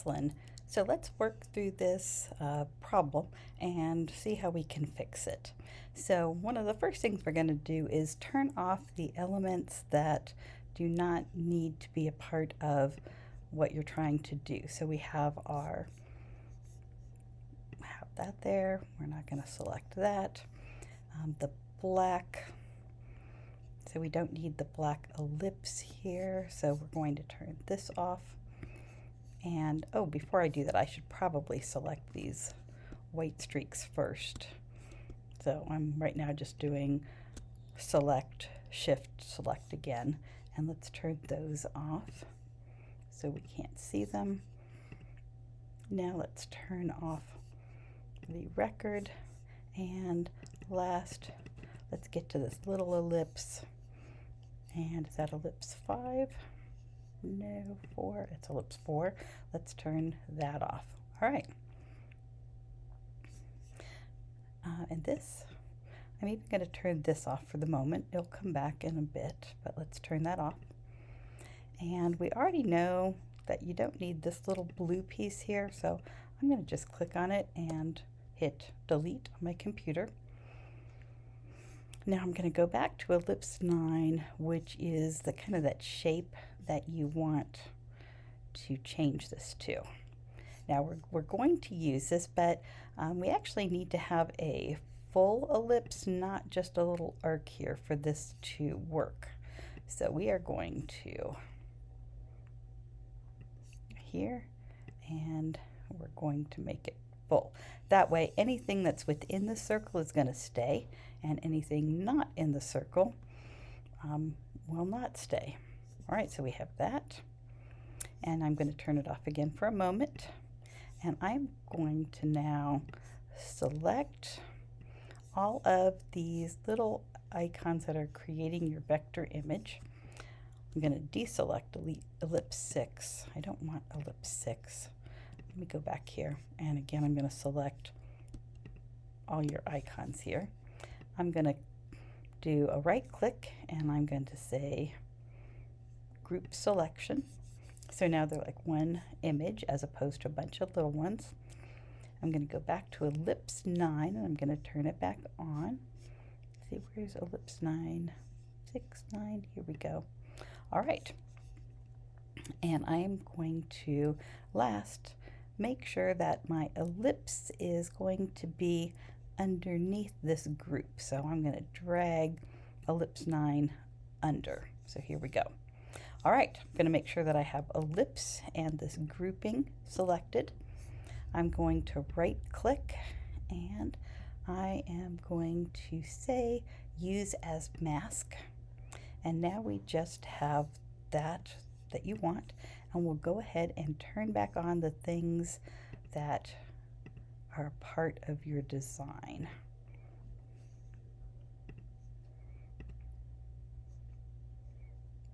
Josslyn. So let's work through this problem and see how we can fix it. So one of the first things we're going to do is turn off the elements that do not need to be a part of what you're trying to do. So we have that there. We're not going to select that. The black. So we don't need the black ellipse here. So we're going to turn this off. And oh, before I do that, I should probably select these white streaks first. So I'm right now just doing select, shift, select again. And let's turn those off so we can't see them. Now let's turn off the record. And last, let's get to this little ellipse. And is that ellipse 5? No, 4. It's ellipse 4. Let's turn that off. All right. And this, I'm even going to turn this off for the moment. It'll come back in a bit, but let's turn that off. And we already know that you don't need this little blue piece here, so I'm going to just click on it and hit delete on my computer. Now I'm going to go back to ellipse 9, which is the kind of that shape that you want to change this to. Now we're going to use this, but we actually need to have a full ellipse, not just a little arc here for this to work. So we are going to here, and we're going to make it full. That way anything that's within the circle is going to stay, and anything not in the circle will not stay. All right, so we have that, and I'm going to turn it off again for a moment, and I'm going to now select all of these little icons that are creating your vector image. I'm going to deselect ellipse 6. I don't want ellipse 6. Let me go back here, and again I'm going to select all your icons here. I'm going to do a right click, and I'm going to say group selection. So now they're like one image as opposed to a bunch of little ones. I'm going to go back to ellipse 9, and I'm going to turn it back on. Let's see, where's ellipse 9? 6, 9, here we go. All right. And I'm going to last make sure that my ellipse is going to be underneath this group. So I'm going to drag ellipse 9 under. So here we go. All right, I'm going to make sure that I have ellipse and this grouping selected. I'm going to right click, and I am going to say use as mask. And now we just have that you want, and we'll go ahead and turn back on the things that are part of your design.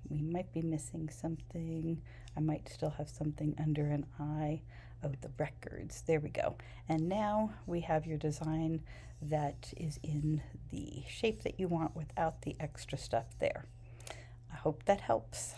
We might be missing something. I might still have something under an eye. Oh, the records. There we go. And now we have your design that is in the shape that you want without the extra stuff there. I hope that helps.